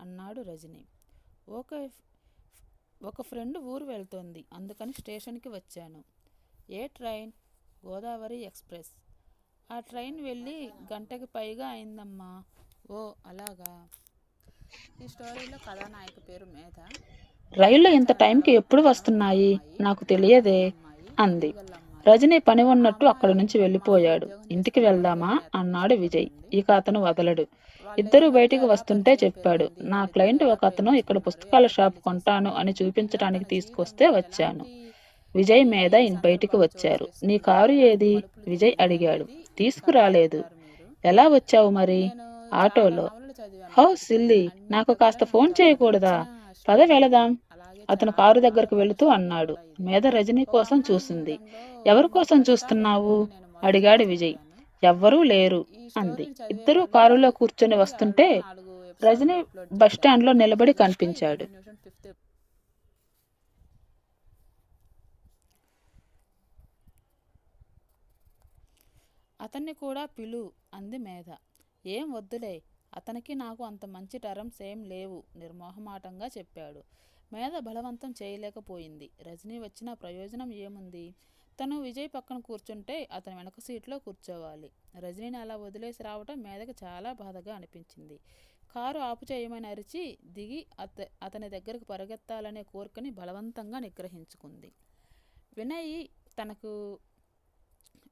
అన్నాడు రజని. ఓకే, ఒక ఫ్రెండ్ ఊరు వెళ్తోంది, అందుకని స్టేషన్కి వచ్చాను. ఏ ట్రైన్? గోదావరి ఎక్స్ప్రెస్. ఆ ట్రైన్ వెళ్ళి గంటకి పైగా అయిందమ్మా. ఓ అలాగా. ఈ స్టోరీలో కథానాయక పేరు మేధ. రైళ్లు ఇంత టైంకి ఎప్పుడు వస్తున్నాయి? నాకు తెలియదే అంది. రజనీ పని ఉన్నట్టు అక్కడి నుంచి వెళ్ళిపోయాడు. ఇంటికి వెళ్దామా అన్నాడు విజయ్. ఇక అతను వదలడు. ఇద్దరూ బయటికి వస్తుంటే చెప్పాడు. నా క్లయింట్ ఒక అతను ఇక్కడ పుస్తకాల షాప్ కొంటాను అని చూపించడానికి తీసుకొస్తే వచ్చాను. విజయ్ మీద బయటికి వచ్చారు. నీ కారు ఏది? విజయ్ అడిగాడు. తీసుకురాలేదు. ఎలా వచ్చావు మరి? ఆటోలో. హౌ సిల్లీ, నాకు కాస్త ఫోన్ చేయకూడదా? పద వెళదాం. అతను కారు దగ్గరకు వెళుతూ అన్నాడు. మేధ రజనీ కోసం చూసింది. ఎవరి కోసం చూస్తున్నావు? అడిగాడు విజయ్. ఎవ్వరూ లేరు అంది. ఇద్దరూ కారులో కూర్చొని వస్తుంటే రజనీ బస్టాండ్లో నిలబడి కనిపించాడు. అతన్ని కూడా పిలు అంది మేధ. ఏం వద్దులే, అతనికి నాకు అంత మంచి టర్మ్స్ ఏం లేవు నిర్మోహమాటంగా చెప్పాడు. మేధ బలవంతం చేయలేకపోయింది. రజనీ వచ్చిన ప్రయోజనం ఏముంది? తను విజయ్ పక్కన కూర్చుంటే అతను వెనక సీట్లో కూర్చోవాలి. రజనీని అలా వదిలేసి రావటం మేధకు చాలా బాధగా అనిపించింది. కారు ఆపు చేయమని అరిచి దిగి అతని దగ్గరకు పరిగెత్తాలనే కోరికని బలవంతంగా నిగ్రహించుకుంది.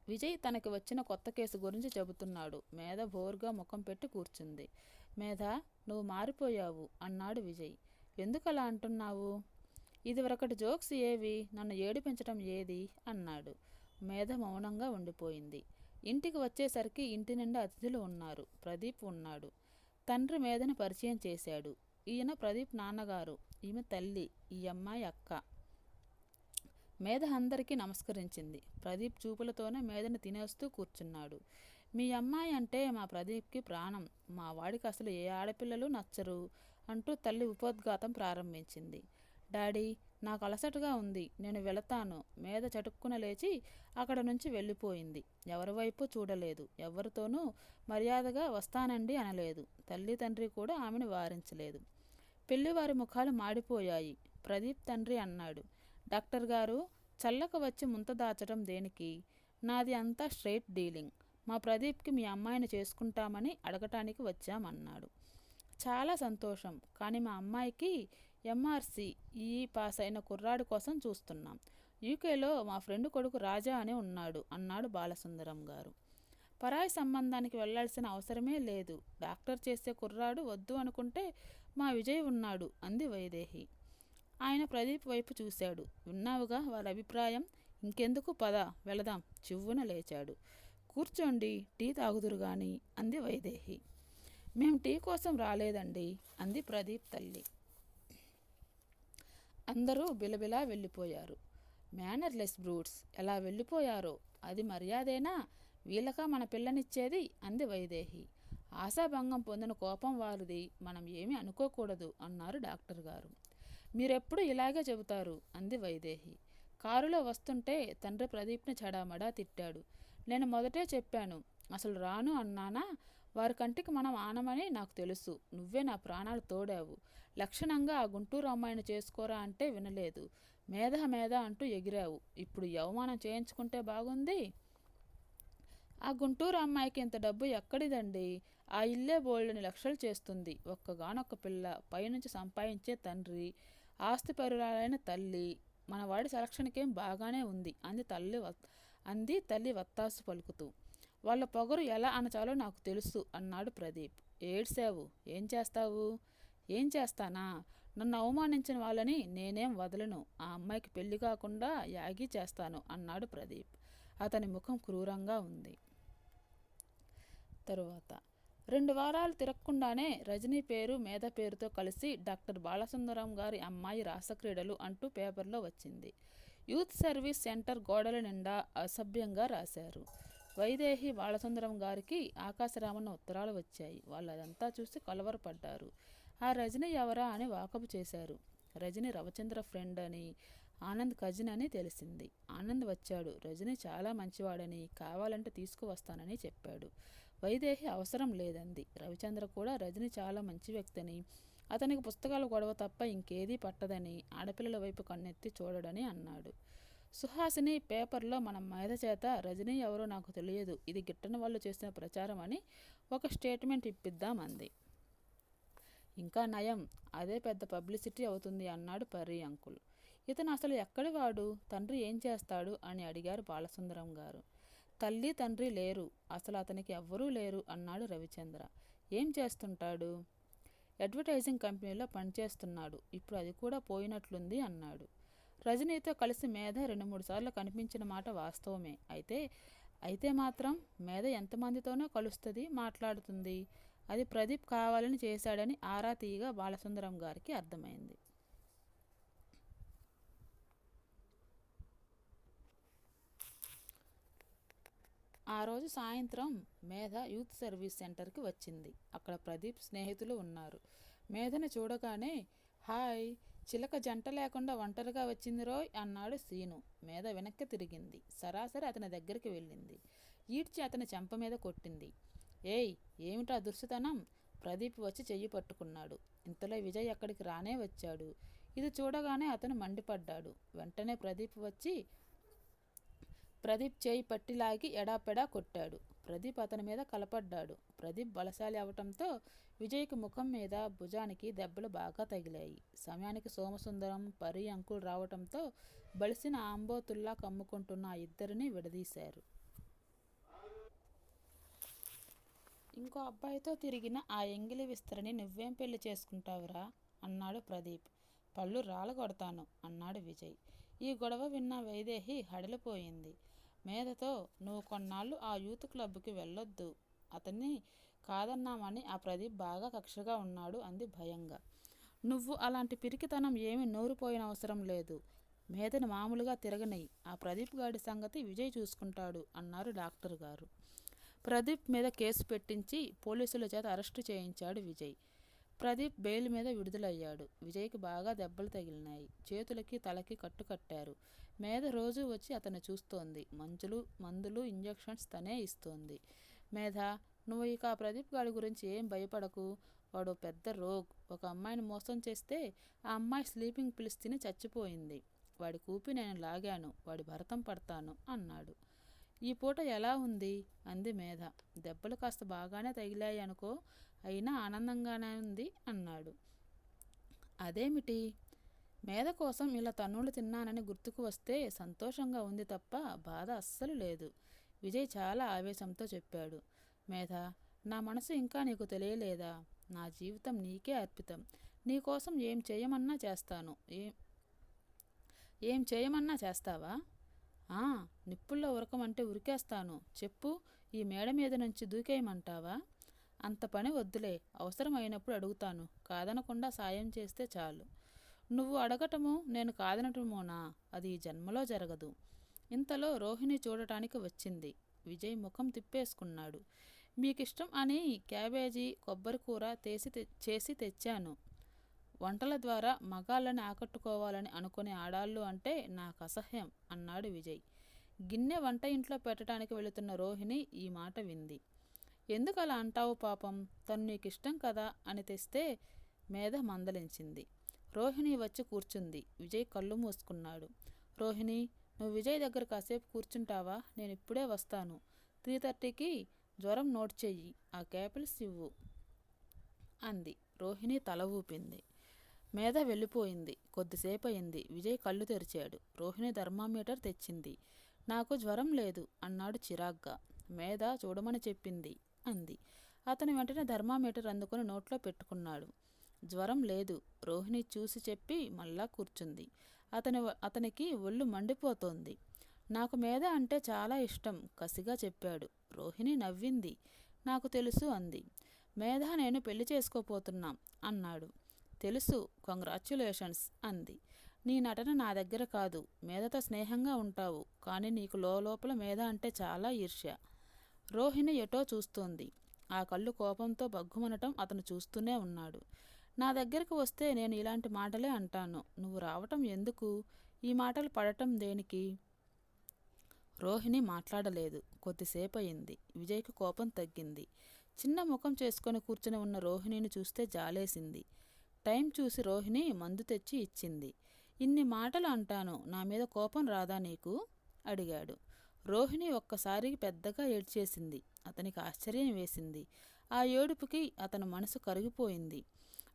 విజయ్ తనకి వచ్చిన కొత్త కేసు గురించి చెబుతున్నాడు. మేధ బోర్గా ముఖం పెట్టి కూర్చుంది. మేధ, నువ్వు మారిపోయావు అన్నాడు విజయ్. ఎందుకలా అంటున్నావు? ఇదివరకటి జోక్స్ ఏవి? నన్ను ఏడిపించటం ఏది అన్నాడు. మేధ మౌనంగా ఉండిపోయింది. ఇంటికి వచ్చేసరికి ఇంటి నిండా అతిథులు ఉన్నారు. ప్రదీప్ ఉన్నాడు. తండ్రి మేధను పరిచయం చేశాడు. ఈయన ప్రదీప్ నాన్నగారు, ఈమె తల్లి, ఈ అమ్మాయి అక్క. మేధ అందరికీ నమస్కరించింది. ప్రదీప్ చూపులతోనే మేధను తినేస్తూ కూర్చున్నాడు. మీ అమ్మాయి అంటే మా ప్రదీప్కి ప్రాణం. మా వాడికి అసలు ఏ ఆడపిల్లలు నచ్చరు అంటూ తల్లి ఉపోద్ఘాతం ప్రారంభించింది. డాడీ, నాకు అలసటగా ఉంది, నేను వెళతాను. మేధ చటుక్కున లేచి అక్కడ నుంచి వెళ్ళిపోయింది. ఎవరి వైపు చూడలేదు, ఎవరితోనూ మర్యాదగా వస్తానండి అనలేదు. తల్లి తండ్రి కూడా ఆమెను వారించలేదు. పెళ్లివారి ముఖాలు మాడిపోయాయి. ప్రదీప్ తండ్రి అన్నాడు, డాక్టర్ గారు, చల్లక వచ్చి ముంత దాచడం దేనికి? నాది అంతా స్ట్రైట్ డీలింగ్. మా ప్రదీప్కి మీ అమ్మాయిని చేసుకుంటామని అడగటానికి వచ్చామన్నాడు. చాలా సంతోషం, కానీ మా అమ్మాయికి ఎంఆర్సి పాస్ అయిన కుర్రాడి కోసం చూస్తున్నాం. యూకేలో మా ఫ్రెండ్ కొడుకు రాజా అని ఉన్నాడు అన్నాడు బాలసుందరం గారు. పరాయి సంబంధానికి వెళ్లాల్సిన అవసరమే లేదు. డాక్టర్ చేసే కుర్రాడు వద్దు అనుకుంటే మా విజయ్ ఉన్నాడు అంది వైదేహి. ఆయన ప్రదీప్ వైపు చూశాడు. విన్నావుగా వాళ్ళ అభిప్రాయం, ఇంకెందుకు, పద వెళదాం. చివ్వున లేచాడు. కూర్చోండి, టీ తాగుదురు గాని అంది వైదేహి. మేం టీ కోసం రాలేదండి అంది ప్రదీప్ తల్లి. అందరూ బిలబిలా వెళ్ళిపోయారు. మేనర్లెస్ బ్రూట్స్ ఎలా వెళ్ళిపోయారో. అది మర్యాదేనా? వీళ్ళకా మన పిల్లనిచ్చేది అంది వైదేహి. ఆశాభంగం పొందిన కోపం వారిది, మనం ఏమీ అనుకోకూడదు అన్నారు డాక్టర్ గారు. మీరెప్పుడు ఇలాగే చెబుతారు అంది వైదేహి. కారులో వస్తుంటే తండ్రి ప్రదీప్ని చెడామడా తిట్టాడు. నేను మొదటే చెప్పాను, అసలు రాను అన్నానా? వారి కంటికి మనం ఆనమని నాకు తెలుసు. నువ్వే నా ప్రాణాలు తోడావు. లక్షణంగా ఆ గుంటూరు అమ్మాయిని చేసుకోరా అంటే వినలేదు. మేధ అంటూ ఎగిరావు. ఇప్పుడు ఈ అవమానం చేయించుకుంటే బాగుంది. ఆ గుంటూరు అమ్మాయికి ఇంత డబ్బు ఎక్కడిదండి? ఆ ఇల్లే బోల్డని లక్షలు చేస్తుంది. ఒక్కగానొక్క పిల్ల, పైనుంచి సంపాదించే తండ్రి, ఆస్తిపరురాలైన తల్లి. మనవాడి సెలక్షన్కేం బాగానే ఉంది అంది తల్లి వత్తాసు పలుకుతూ. వాళ్ళ పొగరు ఎలా అనచాలో నాకు తెలుసు అన్నాడు ప్రదీప్. ఏడ్సావు, ఏం చేస్తావు? ఏం చేస్తానా? నన్ను అవమానించిన వాళ్ళని నేనేం వదలను. ఆ అమ్మాయికి పెళ్లి కాకుండా యాగి చేస్తాను అన్నాడు ప్రదీప్. అతని ముఖం క్రూరంగా ఉంది. తరువాత 2 వారాలు తిరగకుండానే రజనీ పేరు మేధ పేరుతో కలిసి డాక్టర్ బాలసుందరం గారి అమ్మాయి రాసక్రీడలు అంటూ పేపర్లో వచ్చింది. యూత్ సర్వీస్ సెంటర్ గోడల నిండా అసభ్యంగా రాశారు. వైదేహి బాలసుందరం గారికి ఆకాశరామన్న ఉత్తరాలు వచ్చాయి. వాళ్ళదంతా చూసి కలవరపడ్డారు. ఆ రజనీ ఎవరా అని వాకపు చేశారు. రజనీ రవిచంద్ర ఫ్రెండ్ అని, ఆనంద్ కజిన్ అని తెలిసింది. ఆనంద్ వచ్చాడు. రజనీ చాలా మంచివాడని, కావాలంటే తీసుకువస్తానని చెప్పాడు. వైదేహి అవసరం లేదంది. రవిచంద్ర కూడా రజనీ చాలా మంచి వ్యక్తిని, అతనికి పుస్తకాల గొడవ తప్ప ఇంకేదీ పట్టదని, ఆడపిల్లల వైపు కన్నెత్తి చూడడని అన్నాడు. సుహాసిని పేపర్లో మన మేధ చేత రజనీ ఎవరో నాకు తెలియదు, ఇది గిట్టని వాళ్ళు చేసిన ప్రచారం అని ఒక స్టేట్మెంట్ ఇప్పిద్దామంది. ఇంకా నయం, అదే పెద్ద పబ్లిసిటీ అవుతుంది అన్నాడు పర్రీ అంకుల్. ఇతను అసలు ఎక్కడివాడు? తండ్రి ఏం చేస్తాడు అని అడిగారు బాలసుందరం గారు. తల్లి తండ్రి లేరు, అసలు అతనికి ఎవ్వరూ లేరు అన్నాడు రవిచంద్ర. ఏం చేస్తుంటాడు? అడ్వర్టైజింగ్ కంపెనీలో పనిచేస్తున్నాడు. ఇప్పుడు అది కూడా పోయినట్లుంది అన్నాడు. రజనీతో కలిసి మేధ 2-3 సార్లు కనిపించిన మాట వాస్తవమే. అయితే మాత్రం మేధ ఎంతమందితోనో కలుస్తుంది, మాట్లాడుతుంది. అది ప్రదీప్ కావాలని చేశాడని ఆరా తీయగా బాలసుందరం గారికి అర్థమైంది. ఆ రోజు సాయంత్రం మేధ యూత్ సర్వీస్ సెంటర్కి వచ్చింది. అక్కడ ప్రదీప్ స్నేహితులు ఉన్నారు. మేధను చూడగానే, హాయ్, చిలక జంట లేకుండా ఒంటరిగా వచ్చింది రోయ్ అన్నాడు సీను. మేధ వెనక్కి తిరిగింది. సరాసరి అతని దగ్గరికి వెళ్ళింది. ఈడ్చి అతని చెంప మీద కొట్టింది. ఏయ్, ఏమిటా దుర్సుతనం? ప్రదీప్ వచ్చి చెయ్యి పట్టుకున్నాడు. ఇంతలో విజయ్ అక్కడికి రానే వచ్చాడు. ఇది చూడగానే అతను మండిపడ్డాడు. వెంటనే ప్రదీప్ చేయి పట్టిలాగి ఎడాపెడా కొట్టాడు. ప్రదీప్ అతని మీద కలపడ్డాడు. ప్రదీప్ బలశాలి అవటంతో విజయ్కి ముఖం మీద, భుజానికి దెబ్బలు బాగా తగిలాయి. సమయానికి సోమసుందరం, పరి అంకుల్ రావటంతో బలిసిన ఆంబోతుల్లా కమ్ముకుంటున్న ఆ ఇద్దరిని విడదీశారు. ఇంకో అబ్బాయితో తిరిగిన ఆ ఎంగిలి విస్తరిని నువ్వేం పెళ్లి చేసుకుంటావురా అన్నాడు ప్రదీప్. పళ్ళు రాలగొడతాను అన్నాడు విజయ్. ఈ గొడవ విన్న వైదేహి హడలిపోయింది. మేధతో, నువ్వు కొన్నాళ్ళు ఆ యూత్ క్లబ్కి వెళ్ళొద్దు, అతన్ని కాదన్నామని ఆ ప్రదీప్ బాగా కక్షగా ఉన్నాడు అంది భయంగా. నువ్వు అలాంటి పిరికితనం ఏమీ నూరిపోయిన అవసరం లేదు. మేధని మామూలుగా తిరగనెయ్యి. ఆ ప్రదీప్ గాడి సంగతి విజయ్ చూసుకుంటాడు అన్నారు డాక్టర్ గారు. ప్రదీప్ మీద కేసు పెట్టించి పోలీసుల చేత అరెస్టు చేయించాడు విజయ్. ప్రదీప్ బెయిల్ మీద విడుదలయ్యాడు. విజయ్కి బాగా దెబ్బలు తగిలినాయి. చేతులకి తలకి కట్టారు. మేధ రోజు వచ్చి అతన్ని చూస్తోంది. మందులు ఇంజెక్షన్స్ తనే ఇస్తోంది. మేధ, నువ్వు ఇక ఆ ప్రదీప్ గాడి గురించి ఏం భయపడకు. వాడు పెద్ద రోగ్. ఒక అమ్మాయిని మోసం చేస్తే ఆ అమ్మాయి స్లీపింగ్ పిల్స్ తిని చచ్చిపోయింది. వాడి కూపి నేను లాగాను. వాడి భరతం పడతాను అన్నాడు. ఈ పూట ఎలా ఉంది అంది మేధ. దెబ్బలు కాస్త బాగానే తగిలాయి అనుకో, అయినా ఆనందంగానే ఉంది అన్నాడు. అదేమిటి? మేధ కోసం ఇలా తన్నులు తిన్నానని గుర్తుకు వస్తే సంతోషంగా ఉంది తప్ప బాధ అస్సలు లేదు. విజయ్ చాలా ఆవేశంతో చెప్పాడు. మేధ, నా మనసు ఇంకా నీకు తెలియలేదా? నా జీవితం నీకే అర్పితం. నీకోసం ఏం చేయమన్నా చేస్తాను. ఏం చేయమన్నా చేస్తావా? నిప్పుల్లో ఉరకమంటే ఉరికేస్తాను. చెప్పు, ఈ మేడ మీద నుంచి దూకేయమంటావా? అంత పని వద్దులే, అవసరమైనప్పుడు అడుగుతాను. కాదనకుండా సాయం చేస్తే చాలు. నువ్వు అడగటము నేను కాదనటమోనా? అది ఈ జన్మలో జరగదు. ఇంతలో రోహిణి చూడటానికి వచ్చింది. విజయ్ ముఖం తిప్పేసుకున్నాడు. మీకిష్టం అని క్యాబేజీ కొబ్బరి కూర చేసి తెచ్చాను. వంటల ద్వారా మగాళ్ళని ఆకట్టుకోవాలని అనుకునే ఆడాళ్ళు అంటే నాకు అసహ్యం అన్నాడు విజయ్. గిన్నె వంట ఇంట్లో పెట్టడానికి వెళుతున్న రోహిణి ఈ మాట వింది. ఎందుకు అలా అంటావు పాపం, తను నీకిష్టం కదా అని తెస్తే మేధ మందలించింది. రోహిణి వచ్చి కూర్చుంది. విజయ్ కళ్ళు మూసుకున్నాడు. రోహిణి, నువ్వు విజయ్ దగ్గర కాసేపు కూర్చుంటావా? నేను ఇప్పుడే వస్తాను. 3:30కి జ్వరం నోట్ చెయ్యి. ఆ క్యాపిల్స్ ఇవ్వు అంది. రోహిణి తల ఊపింది. మేధ వెళ్ళిపోయింది. కొద్దిసేపు అయింది. విజయ్ కళ్ళు తెరిచాడు. రోహిణి థర్మామీటర్ తెచ్చింది. నాకు జ్వరం లేదు అన్నాడు చిరాగ్గా. మేధ చూడమని చెప్పింది అంది. అతను వెంటనే థర్మామీటర్ అందుకుని నోట్లో పెట్టుకున్నాడు. జ్వరం లేదు. రోహిణి చూసి చెప్పి మళ్ళా కూర్చుంది. అతనికి ఒళ్ళు మండిపోతోంది. నాకు మేధ అంటే చాలా ఇష్టం కసిగా చెప్పాడు. రోహిణి నవ్వింది. నాకు తెలుసు అంది. మేధ నేను పెళ్లి చేసుకోపోతున్నాం అన్నాడు. తెలుసు, కంగ్రాచ్యులేషన్స్ అంది. నీ నటన నా దగ్గర కాదు. మేధతో స్నేహంగా ఉంటావు, కానీ నీకు లోపల మేధ అంటే చాలా ఈర్ష్య. రోహిణి ఎటో చూస్తోంది. ఆ కళ్ళు కోపంతో బగ్గుమనటం అతను చూస్తూనే ఉన్నాడు. నా దగ్గరకు వస్తే నేను ఇలాంటి మాటలే అంటాను. నువ్వు రావటం ఎందుకు? ఈ మాటలు పడటం దేనికి? రోహిణి మాట్లాడలేదు. కొద్దిసేపు అయింది. విజయ్కి కోపం తగ్గింది. చిన్న ముఖం చేసుకొని కూర్చుని ఉన్న రోహిణిని చూస్తే జాలేసింది. టైం చూసి రోహిణి మందు తెచ్చి ఇచ్చింది. ఇన్ని మాటలు అంటాను, నా మీద కోపం రాదా నీకు? అడిగాడు. రోహిణి ఒక్కసారికి పెద్దగా ఏడ్చేసింది. అతనికి ఆశ్చర్యం వేసింది. ఆ ఏడుపుకి అతని మనసు కరిగిపోయింది.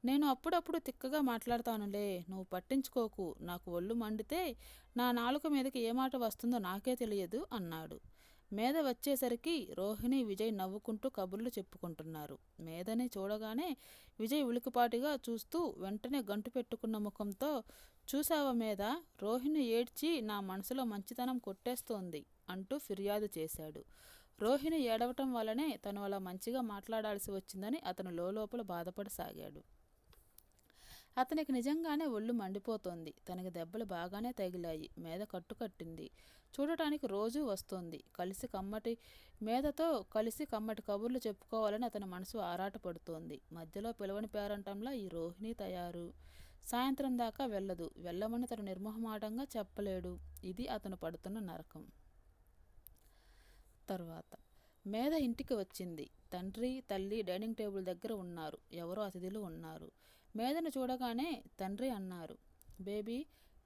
నేను అప్పుడప్పుడు తిక్కగా మాట్లాడతానులే, నువ్వు పట్టించుకోకు. నాకు ఒళ్ళు మండితే నా నాలుక మీదకి ఏ మాట వస్తుందో నాకే తెలియదు అన్నాడు. మేధ వచ్చేసరికి రోహిణి విజయ్ నవ్వుకుంటూ కబుర్లు చెప్పుకుంటున్నారు. మేధని చూడగానే విజయ్ ఉలికిపాటిగా చూస్తూ వెంటనే గంటు పెట్టుకున్న ముఖంతో, చూసావా మేధ, రోహిణి ఏడ్చి నా మనసులో మంచితనం కొట్టేస్తోంది అంటూ ఫిర్యాదు చేశాడు. రోహిణి ఏడవటం వల్లనే తను అలా మంచిగా మాట్లాడాల్సి వచ్చిందని అతను లోపల బాధపడసాగాడు. అతనికి నిజంగానే ఒళ్ళు మండిపోతోంది. తనకి దెబ్బలు బాగానే తగిలాయి. మేధ కట్టింది. చూడటానికి రోజూ వస్తోంది. మేధతో కలిసి కమ్మటి కబుర్లు చెప్పుకోవాలని అతని మనసు ఆరాటపడుతోంది. మధ్యలో పిలవని పేరంటంలా ఈ రోహిణి తయారు. సాయంత్రం దాకా వెళ్ళదు. వెళ్ళమని తను నిర్మోహమాటంగా చెప్పలేడు. ఇది అతను పడుతున్న నరకం. తర్వాత మేధ ఇంటికి వచ్చింది. తండ్రి తల్లి డైనింగ్ టేబుల్ దగ్గర ఉన్నారు. ఎవరో అతిథులు ఉన్నారు. మేధను చూడగానే తండ్రి అన్నారు, బేబీ,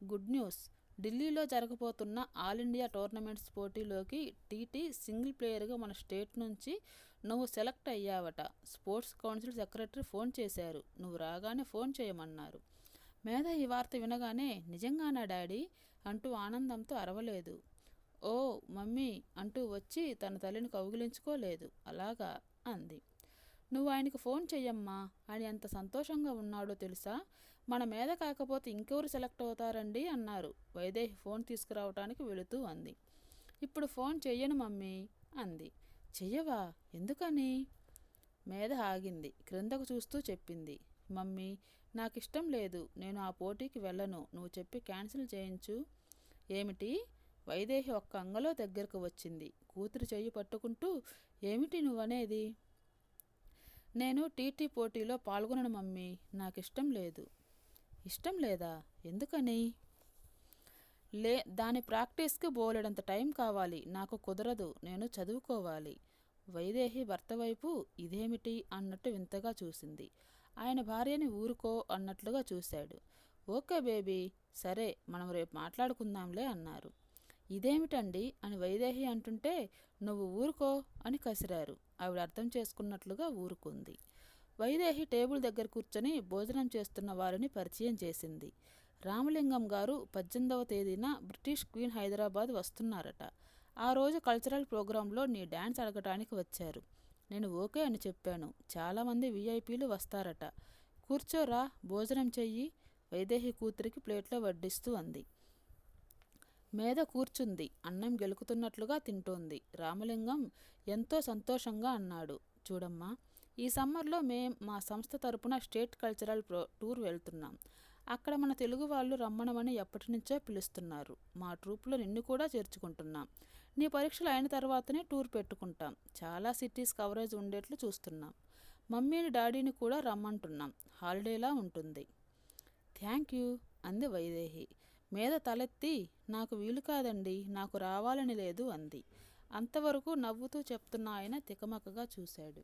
గుడ్ న్యూస్. ఢిల్లీలో జరగబోతున్న ఆల్ ఇండియా టోర్నమెంట్స్ పోటీలోకి టీటీ సింగిల్ ప్లేయర్గా మన స్టేట్ నుంచి నువ్వు సెలెక్ట్ అయ్యావట. స్పోర్ట్స్ కౌన్సిల్ సెక్రటరీ ఫోన్ చేశారు. నువ్వు రాగానే ఫోన్ చేయమన్నారు. మేధ ఈ వార్త వినగానే, నిజంగానా డాడీ అంటూ ఆనందంతో అరవలేదు. ఓ మమ్మీ అంటూ వచ్చి తన తల్లిని కౌగిలించుకోలేదు. అలాగా అంది. నువ్వు ఆయనకు ఫోన్ చెయ్యమ్మా. ఆయన ఎంత సంతోషంగా ఉన్నాడో తెలుసా? మన మేధ కాకపోతే ఇంకెవరు సెలెక్ట్ అవుతారండి అన్నారు. వైదేహి ఫోన్ తీసుకురావటానికి వెళుతూ అంది. ఇప్పుడు ఫోన్ చెయ్యను మమ్మీ అంది. చెయ్యవా? ఎందుకని? మేధ ఆగింది. క్రిందకు చూస్తూ చెప్పింది. మమ్మీ, నాకిష్టం లేదు. నేను ఆ పోటీకి వెళ్ళను. నువ్వు చెప్పి క్యాన్సిల్ చేయించు. ఏమిటి? వైదేహి ఒక్క అంగలో దగ్గరకు వచ్చింది. కూతురు చెయ్యి పట్టుకుంటూ, ఏమిటి నువ్వనేది? నేను టీటీ పోటీలో పాల్గొనను మమ్మీ. నాకిష్టం లేదు. ఇష్టం లేదా? ఎందుకని? దాని ప్రాక్టీస్కి బోలెడంత టైం కావాలి. నాకు కుదరదు. నేను చదువుకోవాలి. వైదేహి భర్త వైపు ఇదేమిటి అన్నట్టు వింతగా చూసింది. ఆయన భార్యని ఊరుకో అన్నట్లుగా చూశాడు. ఓకే బేబీ, సరే, మనం రేపు మాట్లాడుకుందాంలే అన్నారు. ఇదేమిటండి అని వైదేహి అంటుంటే, నువ్వు ఊరుకో అని కసిరారు. ఆవిడ అర్థం చేసుకున్నట్లుగా ఊరుకుంది. వైదేహి టేబుల్ దగ్గర కూర్చొని భోజనం చేస్తున్న వారిని పరిచయం చేసింది. రామలింగం గారు 18వ తేదీన బ్రిటిష్ క్వీన్ హైదరాబాద్ వస్తున్నారట. ఆ రోజు కల్చరల్ ప్రోగ్రాంలో నీ డ్యాన్స్ అడగటానికి వచ్చారు. నేను ఓకే అని చెప్పాను. చాలామంది విఐపీలు వస్తారట. కూర్చోరా, భోజనం చెయ్యి, వైదేహి కూతురికి ప్లేట్లో వడ్డిస్తూ అంది. మేధ కూర్చుంది. అన్నం గెలుకుతున్నట్లుగా తింటోంది. రామలింగం ఎంతో సంతోషంగా అన్నాడు. చూడమ్మా, ఈ సమ్మర్లో మా సంస్థ తరపున స్టేట్ కల్చరల్ టూర్ వెళ్తున్నాం. అక్కడ మన తెలుగు వాళ్ళు రమ్మనమని ఎప్పటినుంచో పిలుస్తున్నారు. మా ట్రూప్లో నిన్ను కూడా చేర్చుకుంటున్నాం. నీ పరీక్షలు అయిన తర్వాతనే టూర్ పెట్టుకుంటాం. చాలా సిటీస్ కవరేజ్ ఉండేట్లు చూస్తున్నాం. మమ్మీని డాడీని కూడా రమ్మంటున్నాం. హాలిడేలా ఉంటుంది. థ్యాంక్ యూ అంది వైదేహి. మేధ తలెత్తి, నాకు వీలు కాదండి, నాకు రావాలని లేదు అంది. అంతవరకు నవ్వుతూ చెప్తున్న ఆయన తికమకగా చూశాడు.